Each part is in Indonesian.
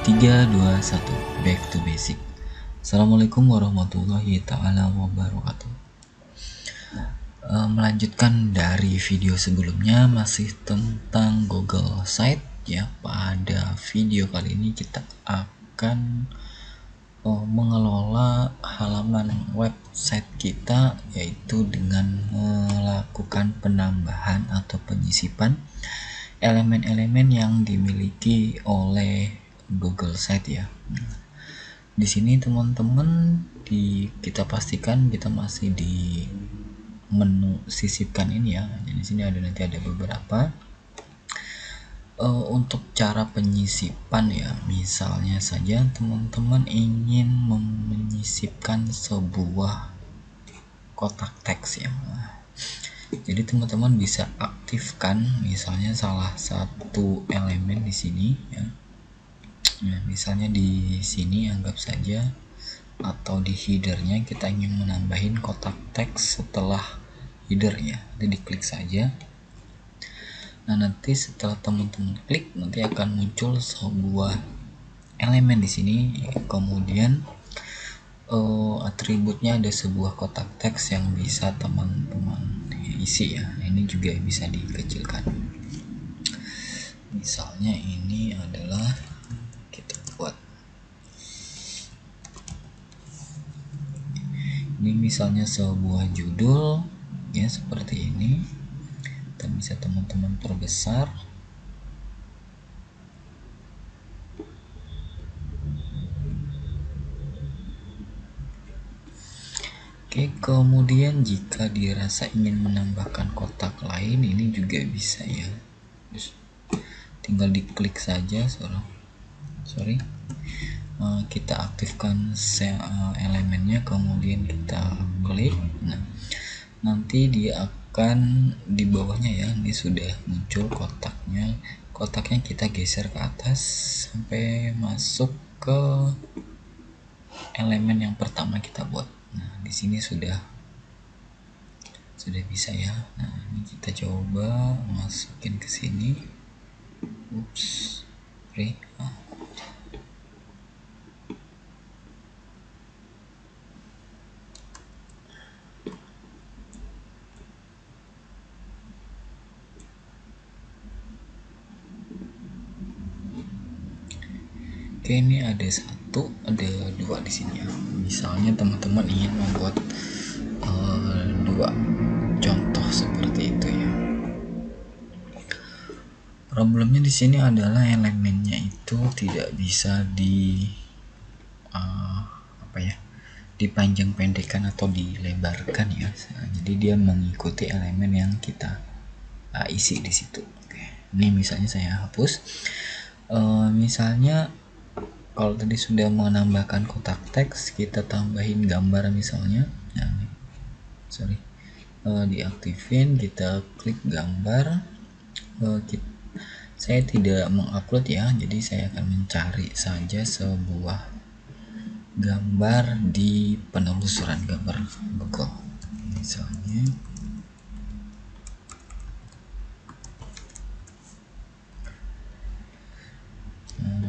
3, 2, 1, back to basic. Assalamualaikum warahmatullahi ta'ala wabarakatuh. Melanjutkan dari video sebelumnya, masih tentang Google Site ya. Pada video kali ini kita akan mengelola halaman website kita, yaitu dengan melakukan penambahan atau penyisipan elemen-elemen yang dimiliki oleh Google Site ya. Di sini teman-teman kita pastikan kita masih di menu sisipkan ini ya. Jadi sini nanti ada beberapa untuk cara penyisipan ya. Misalnya saja teman-teman ingin menyisipkan sebuah kotak teks ya. Jadi teman-teman bisa aktifkan misalnya salah satu elemen di sini ya. Nah, misalnya di sini anggap saja, atau di headernya kita ingin menambahin kotak teks setelah headernya. Jadi diklik saja. Nah, nanti setelah teman-teman klik nanti akan muncul sebuah elemen di sini. Kemudian atributnya ada sebuah kotak teks yang bisa teman-teman isi ya. Ini juga bisa dikecilkan. Misalnya ini adalah kita buat ini misalnya sebuah judul ya, seperti ini. Dan bisa teman-teman perbesar. Oke, kemudian jika dirasa ingin menambahkan kotak lain, ini juga bisa ya. Tinggal diklik saja, kita aktifkan elemennya, kemudian kita klik. Nah, nanti dia akan di bawahnya ya, ini sudah muncul kotaknya. Kotaknya kita geser ke atas sampai masuk ke elemen yang pertama kita buat. Nah, di sini sudah bisa ya. Nah, ini kita coba masukin ke sini. Oke, ini ada dua di sini ya. Misalnya teman-teman ingin membuat dua contoh seperti itu ya. Problemnya di sini adalah elemennya itu tidak bisa dipanjang pendekkan atau dilebarkan ya. Jadi dia mengikuti elemen yang kita isi di situ. Oke. Ini misalnya saya hapus. Misalnya kalau tadi sudah menambahkan kotak teks, kita tambahin gambar misalnya. Nah, diaktifin, kita klik gambar. Saya tidak mengupload ya, jadi saya akan mencari saja sebuah gambar di penelusuran gambar Google. Misalnya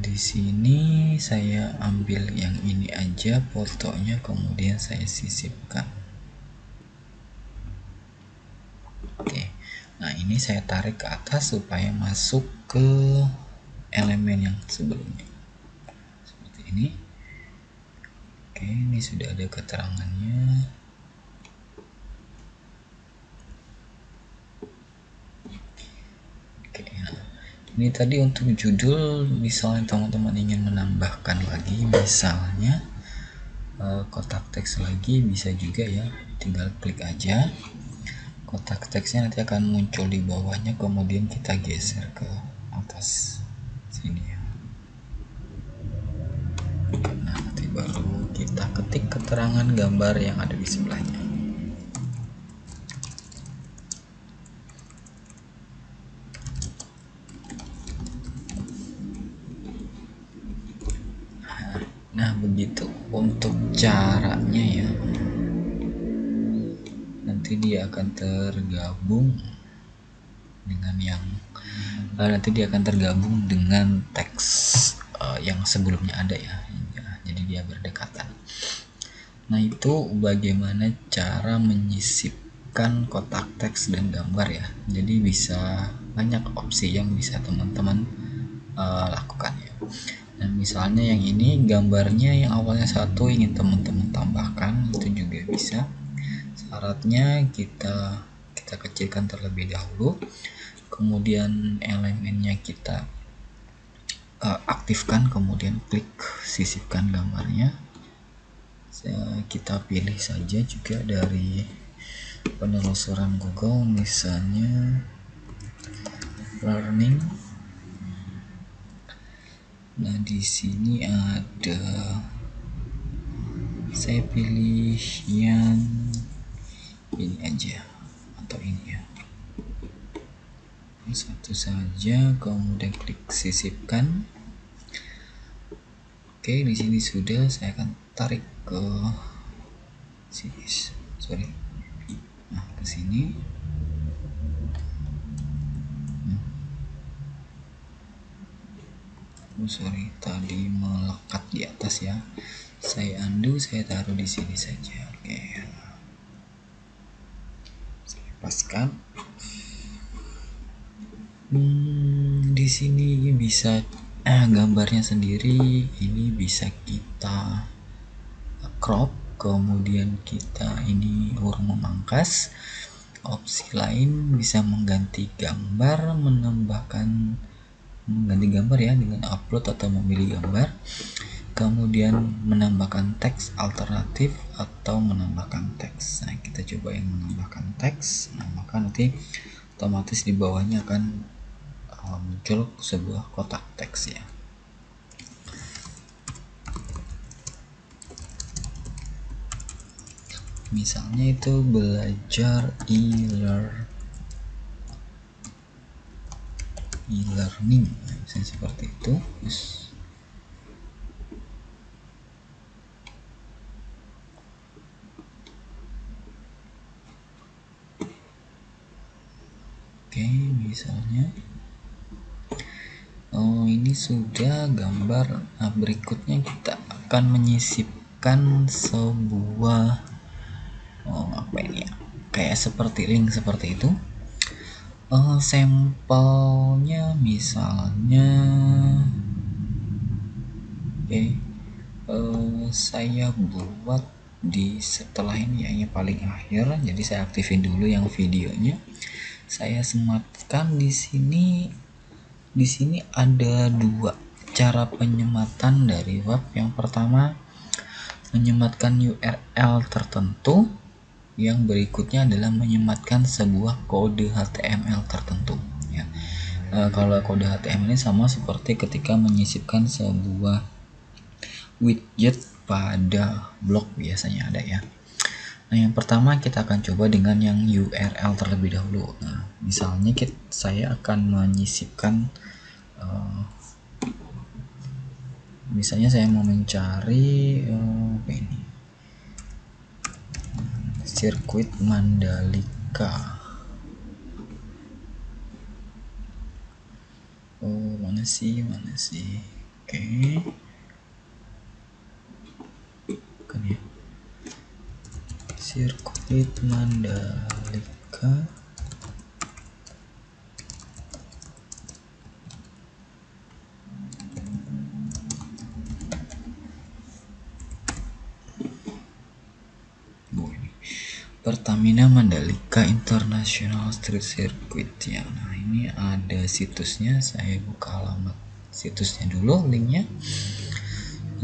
di sini saya ambil yang ini aja fotonya, kemudian saya sisipkan. Oke. Nah, ini saya tarik ke atas supaya masuk ke elemen yang sebelumnya. Seperti ini. Oke, ini sudah ada keterangannya. Oke, nah, ini tadi untuk judul. Misalnya teman-teman ingin menambahkan lagi, misalnya kotak teks lagi, bisa juga ya. Tinggal klik aja. Kotak teksnya nanti akan muncul di bawahnya, kemudian kita geser ke atas sini ya. Nah, nanti baru kita ketik keterangan gambar yang ada di sebelahnya. Nah, begitu untuk caranya ya. Nanti dia akan tergabung dengan teks yang sebelumnya ada ya, jadi dia berdekatan. Nah, itu bagaimana cara menyisipkan kotak teks dan gambar ya. Jadi bisa banyak opsi yang bisa teman-teman lakukan ya. Dan misalnya yang ini gambarnya yang awalnya 1 ingin teman-teman tambahkan, itu juga bisa. Syaratnya kita kecilkan terlebih dahulu, kemudian elemennya kita aktifkan, kemudian klik sisipkan gambarnya. Kita pilih saja juga dari penelusuran Google, misalnya learning. Nah, di sini ada, saya pilih yang ini aja atau ini ya, satu saja, kemudian klik sisipkan. Oke, di sini sudah, saya akan tarik ke sini, ke sini. Tadi melekat di atas ya. Saya undo, saya taruh di sini saja. Oke, saya lepaskan. Di sini bisa gambarnya sendiri, ini bisa kita crop, kemudian kita ini huruf memangkas. Opsi lain bisa mengganti gambar, mengganti gambar ya dengan upload atau memilih gambar, kemudian menambahkan teks alternatif atau menambahkan teks. Nah, kita coba yang menambahkan teks. Maka nanti otomatis di bawahnya akan muncul sebuah kotak teks ya. Misalnya itu belajar e-learning, misalnya seperti itu. Oke, misalnya ini sudah gambar. Nah, berikutnya kita akan menyisipkan sebuah apa ini ya, kayak seperti link seperti itu. Sampelnya misalnya saya buat di setelah ini ya, yang paling akhir. Jadi saya aktifin dulu yang videonya, saya sematkan di sini. Di sini ada 2 cara penyematan dari web. Yang pertama, menyematkan URL tertentu. Yang berikutnya adalah menyematkan sebuah kode HTML tertentu ya. Kalau kode HTML ini sama seperti ketika menyisipkan sebuah widget pada blog biasanya ada ya. Nah, yang pertama kita akan coba dengan yang URL terlebih dahulu. Nah, misalnya saya akan menyisipkan misalnya saya mau mencari ini sirkuit Mandalika. Mana sih? Oke. Kan ya. Sirkuit Mandalika. Pertamina Mandalika International Street Circuit ya. Nah, ini ada situsnya, saya buka alamat situsnya dulu, linknya.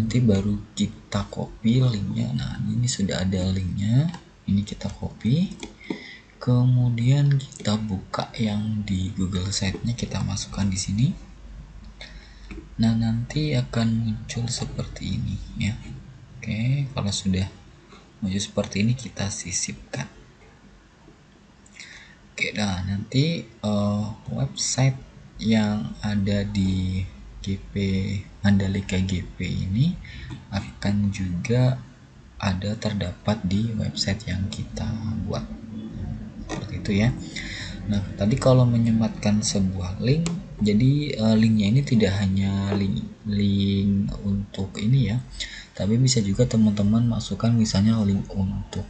Nanti baru kita copy linknya. Nah, ini sudah ada linknya, ini kita copy, kemudian kita buka yang di Google Site-nya, kita masukkan di sini. Nah, nanti akan muncul seperti ini ya. Oke, kalau sudah muncul seperti ini kita sisipkan. Oke, nah nanti website yang ada di GP Mandalika GP ini akan juga terdapat di website yang kita buat, seperti itu ya. Nah, tadi kalau menyematkan sebuah link, jadi linknya ini tidak hanya link untuk ini ya, tapi bisa juga teman-teman masukkan misalnya link untuk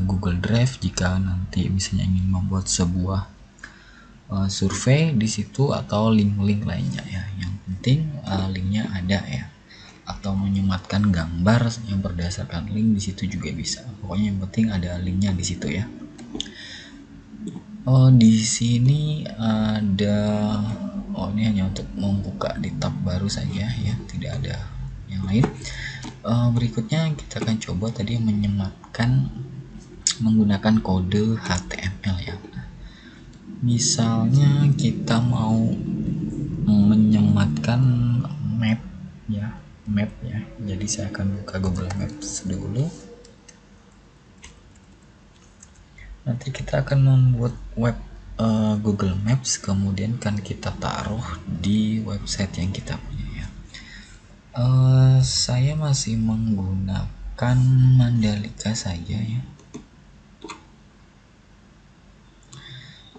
Google Drive jika nanti misalnya ingin membuat sebuah survei di situ, atau link-link lainnya ya. Yang penting linknya ada ya, atau menyematkan gambar yang berdasarkan link di situ juga bisa. Pokoknya yang penting ada linknya di situ ya. Oh, di sini ada, ini hanya untuk membuka di tab baru saja ya, tidak ada yang lain. Berikutnya kita akan coba tadi menyematkan menggunakan kode HTML ya. Misalnya kita mau menyematkan map ya, Jadi saya akan buka Google Maps dulu. Nanti kita akan membuat web Google Maps, kemudian kan kita taruh di website yang kita punya ya. Saya masih menggunakan Mandalika saja ya.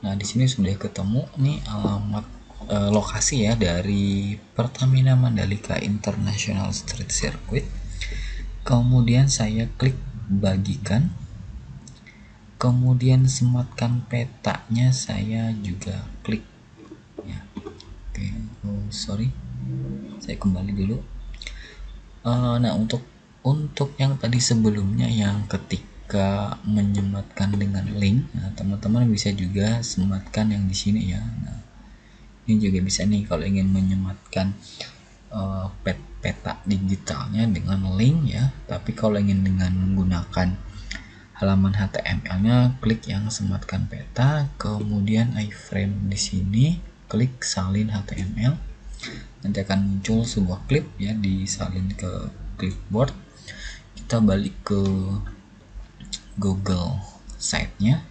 Nah, di sini sudah ketemu nih alamat lokasi ya dari Pertamina Mandalika International Street Circuit. Kemudian saya klik bagikan. Kemudian sematkan petanya saya juga klik ya. Oke, sorry, saya kembali dulu. Nah, untuk yang tadi sebelumnya yang ketika menyematkan dengan link, nah teman-teman bisa juga sematkan yang di sini ya. Nah, ini juga bisa nih kalau ingin menyematkan peta digitalnya dengan link ya. Tapi kalau ingin dengan menggunakan halaman HTML-nya, klik yang sematkan peta, kemudian iframe di sini, klik salin HTML. Nanti akan muncul sebuah klip ya, disalin ke clipboard. Kita balik ke Google site-nya.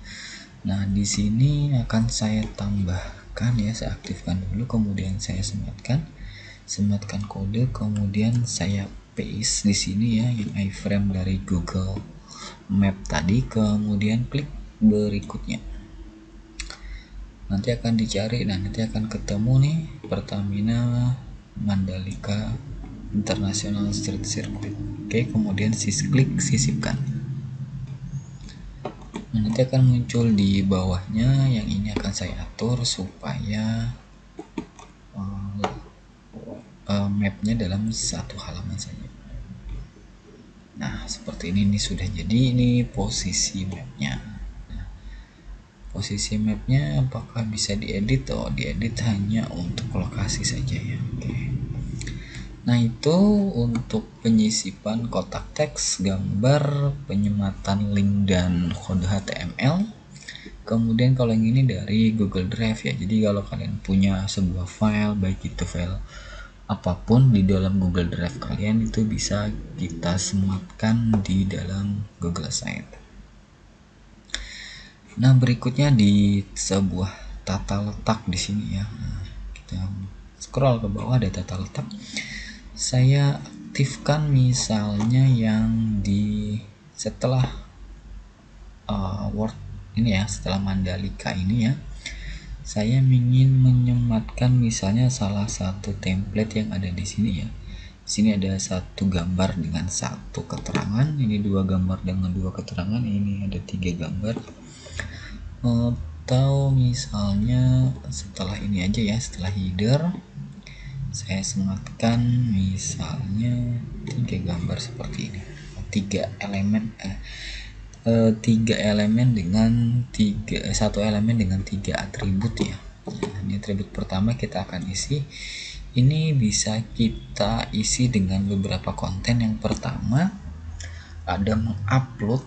Nah, di sini akan saya tambahkan ya, saya aktifkan dulu, kemudian saya sematkan kode, kemudian saya paste di sini ya yang iframe dari Google Map tadi, kemudian klik berikutnya. Nanti akan dicari dan nanti akan ketemu nih Pertamina Mandalika International Street Circuit. Oke, kemudian klik sisipkan. Nah, nanti akan muncul di bawahnya, yang ini akan saya atur supaya mapnya dalam satu halaman saja. Nah, seperti ini sudah jadi, ini posisi mapnya. Nah, posisi mapnya apakah bisa diedit? Oh, diedit hanya untuk lokasi saja ya. Oke. Nah, itu untuk penyisipan kotak teks, gambar, penyematan link dan kode HTML. Kemudian kalau yang ini dari Google Drive ya. Jadi kalau kalian punya sebuah file, baik itu file apapun di dalam Google Drive kalian, itu bisa kita sematkan di dalam Google Site. Nah, berikutnya di sebuah tata letak di sini ya. Nah, kita scroll ke bawah, ada tata letak. Saya aktifkan misalnya yang di setelah Word ini ya, setelah Mandalika ini ya. Saya ingin menyematkan misalnya salah satu template yang ada di sini ya. Di sini ada satu gambar dengan satu keterangan, ini dua gambar dengan dua keterangan, ini ada tiga gambar. Atau misalnya setelah ini aja ya, setelah header saya sematkan misalnya tiga gambar seperti ini, tiga elemen dengan satu elemen dengan tiga atribut ya. Nah, ini atribut pertama kita akan isi. Ini bisa kita isi dengan beberapa konten. Yang pertama ada mengupload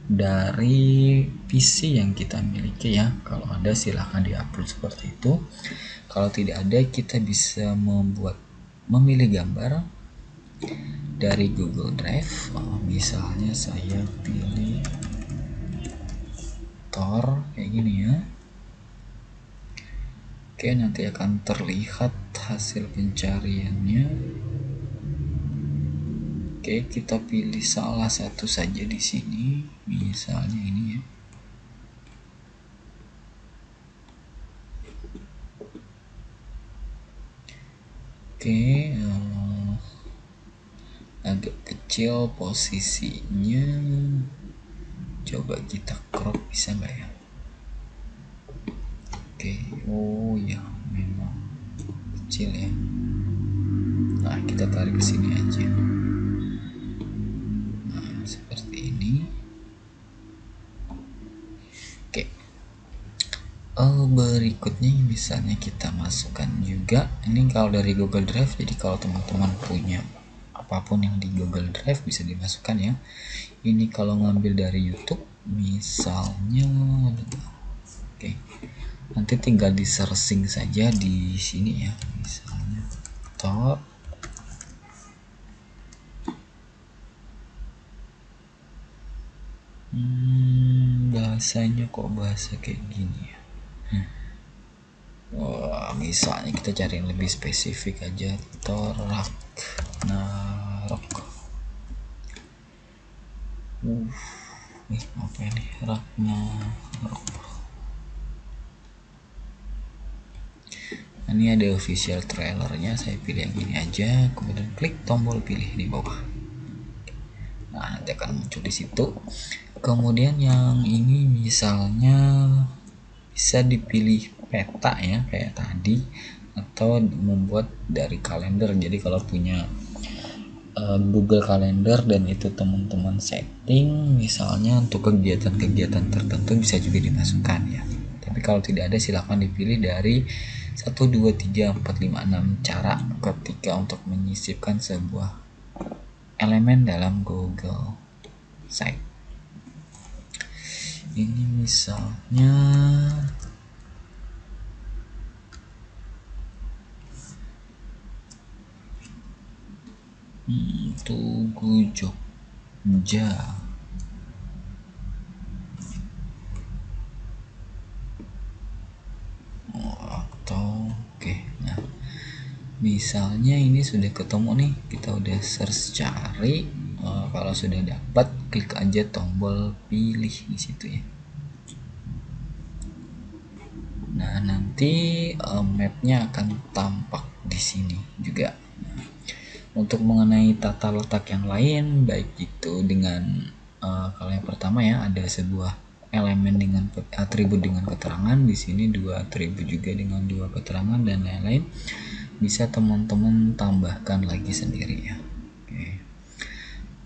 dari PC yang kita miliki ya. Kalau ada silahkan diupload seperti itu. Kalau tidak ada, kita bisa memilih gambar dari Google Drive. Misalnya saya pilih Thor kayak gini ya. Oke, nanti akan terlihat hasil pencariannya. Oke, kita pilih salah satu saja di sini, misalnya ini ya. Oke, agak kecil posisinya, coba kita crop, bisa nggak ya? Oke, oh ya memang kecil ya. Nah, kita tarik ke sini aja. Nah, seperti ini. Oke. Berikutnya misalnya kita masukkan juga, ini kalau dari Google Drive, jadi kalau teman-teman punya apapun yang di Google Drive bisa dimasukkan ya. Ini kalau ngambil dari YouTube misalnya, oke, nanti tinggal di searching saja di sini ya, misalnya top bahasanya kok bahasa kayak gini ya. Wah, misalnya kita cari yang lebih spesifik aja, torak narok. Apa ini, Ragnarok. Ini ada official trailernya, saya pilih yang ini aja, kemudian klik tombol pilih di bawah. Nah, nanti akan muncul di situ. Kemudian yang ini misalnya bisa dipilih peta ya, kayak tadi, atau membuat dari kalender. Jadi kalau punya Google Calendar dan itu teman-teman setting misalnya untuk kegiatan-kegiatan tertentu, bisa juga dimasukkan ya. Tapi kalau tidak ada, silahkan dipilih dari 1, 2, 3, 4, 5, 6 cara ketika untuk menyisipkan sebuah elemen dalam Google Site. Ini misalnya Tugu Jogja. Atau oke, nah misalnya ini sudah ketemu nih, kita udah search cari, kalau sudah dapat klik aja tombol pilih di situ ya. Nah, nanti mapnya akan tampak di sini juga. Untuk mengenai tata letak yang lain, baik itu dengan kalau yang pertama ya, ada sebuah elemen dengan atribut dengan keterangan, di sini 2 atribut juga dengan 2 keterangan dan lain-lain, bisa teman-teman tambahkan lagi sendiri ya. Oke.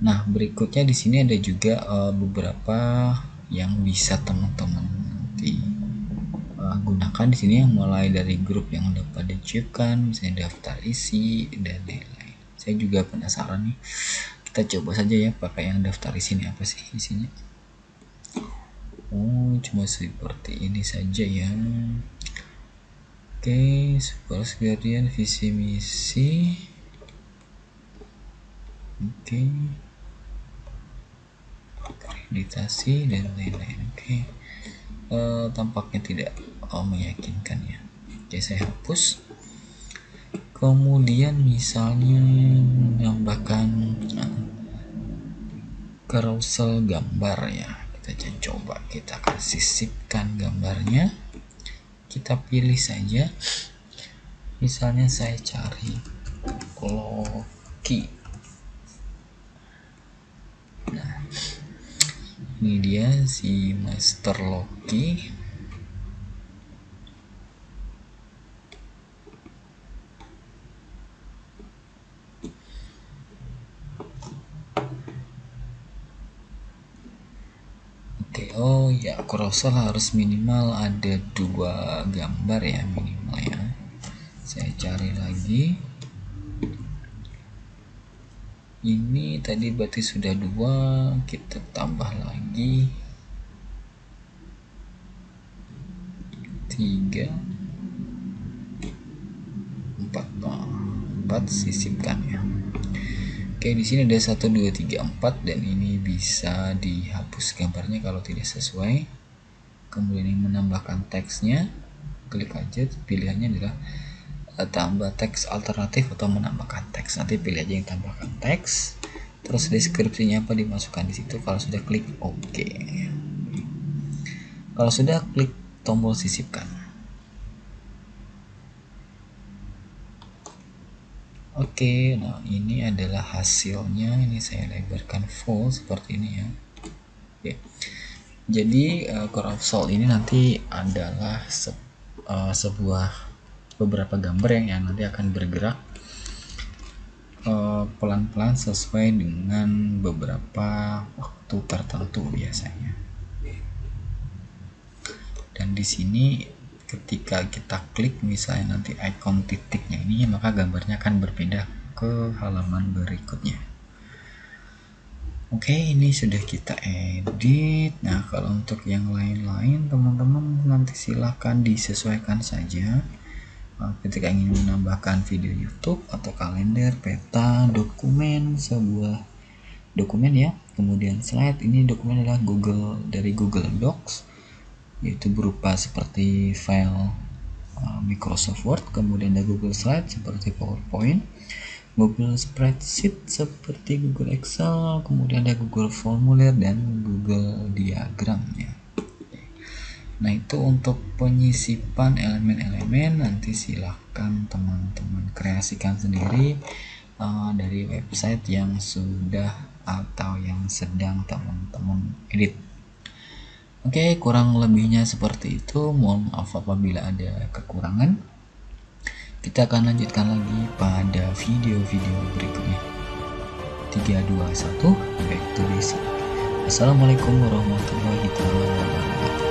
Nah, berikutnya di sini ada juga beberapa yang bisa teman-teman nanti gunakan di sini, yang mulai dari grup yang dapat diciptakan, misalnya daftar isi dan lain-lain. Saya juga penasaran nih, kita coba saja ya pakai yang daftar isi ini, apa sih isinya. Oh, cuma seperti ini saja ya. Oke, Super Guardian visi misi. Oke, akreditasi dan lain-lain. Oke, tampaknya tidak meyakinkan ya. Oke, saya hapus. Kemudian misalnya menambahkan carousel gambar ya, kita coba, kita akan sisipkan gambarnya, kita pilih saja, misalnya saya cari Loki. Nah, ini dia si Master Loki. Oh ya, carousel harus minimal ada 2 gambar ya, minimal ya. Saya cari lagi. Ini tadi berarti sudah 2, kita tambah lagi 3, 4 sisipkan ya. Oke, di sini ada 1, 2, 3, 4 dan ini bisa dihapus gambarnya kalau tidak sesuai. Kemudian ini menambahkan teksnya, klik aja, pilihannya adalah tambah teks alternatif atau menambahkan teks. Nanti pilih aja yang tambahkan teks. Terus deskripsinya apa dimasukkan di situ. Kalau sudah klik OK. Kalau sudah klik tombol sisipkan. Oke, nah ini adalah hasilnya. Ini saya lebarkan full seperti ini ya. Oke. Jadi Core of Soul ini nanti adalah sebuah beberapa gambar yang nanti akan bergerak pelan-pelan sesuai dengan beberapa waktu tertentu biasanya. Dan di sini ketika kita klik misalnya nanti icon titiknya ini, maka gambarnya akan berpindah ke halaman berikutnya. Oke, ini sudah kita edit. Nah, kalau untuk yang lain-lain teman-teman nanti silahkan disesuaikan saja. Ketika ingin menambahkan video YouTube atau kalender, peta, dokumen, sebuah dokumen ya. Kemudian slide, ini dokumen adalah dari Google Docs, yaitu berupa seperti file Microsoft Word. Kemudian ada Google Slide seperti PowerPoint, Google Spreadsheet seperti Google Excel, kemudian ada Google Formulir dan Google Diagram ya. Nah, itu untuk penyisipan elemen-elemen, nanti silahkan teman-teman kreasikan sendiri dari website yang sudah atau yang sedang teman-teman edit. Oke, kurang lebihnya seperti itu. Mohon maaf apabila ada kekurangan. Kita akan lanjutkan lagi pada video-video berikutnya. 3, 2, 1, back to basic. Assalamualaikum warahmatullahi wabarakatuh.